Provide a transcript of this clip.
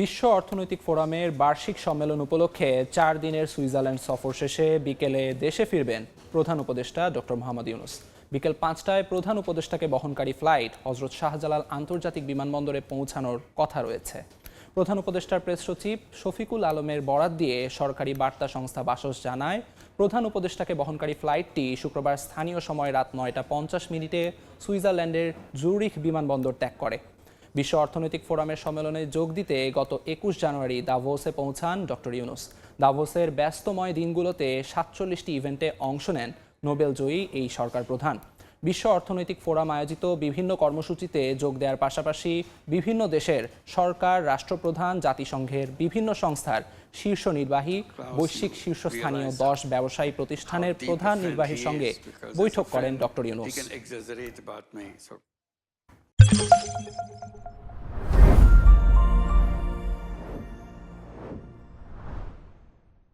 বিশ্ব অর্থনৈতিক ফোরামের বার্ষিক সম্মেলন উপলক্ষে 4 দিনের সুইজারল্যান্ড সফর শেষে বিকেলে দেশে ফিরবেন প্রধান উপদেষ্টা ডক্টর মোহাম্মদ ইউনূস। বিকেল 5টায় প্রধান উপদেষ্টাকে বহনকারী ফ্লাইট হজরত শাহজালাল আন্তর্জাতিক বিমানবন্দরে পৌঁছানোর কথা রয়েছে। প্রধান উপদেষ্টার প্রেস সচিব শফিকুল আলমের বরাত দিয়ে সরকারি বার্তা সংস্থা বাসস জানায়, প্রধান উপদেষ্টাকে বহনকারী ফ্লাইটটি শুক্রবার স্থানীয় সময় রাত 9টা 50 সুইজারল্যান্ডের জুরিখ বিমানবন্দর ত্যাগ করে। বিশ্ব অর্থনৈতিক ফোরামের সম্মেলনে যোগ দিতে গত 21 জানুয়ারি দাভোসে পৌঁছান ডক্টর ইউনূস। দাভোসের ব্যস্তময় দিনগুলোতে 47টি ইভেন্টে অংশ নেন নোবেলজয়ী এই সরকার প্রধান। বিশ্ব অর্থনৈতিক ফোরাম আয়োজিত বিভিন্ন কর্মসূচিতে যোগ দেওয়ার পাশাপাশি বিভিন্ন দেশের সরকার, রাষ্ট্রপ্রধান, জাতিসংঘের বিভিন্ন সংস্থার শীর্ষ নির্বাহী, বৈশ্বিক শীর্ষস্থানীয় 10 ব্যবসায়ী প্রতিষ্ঠানের প্রধান নির্বাহীর সঙ্গে বৈঠক করেন ডক্টর ইউনূস।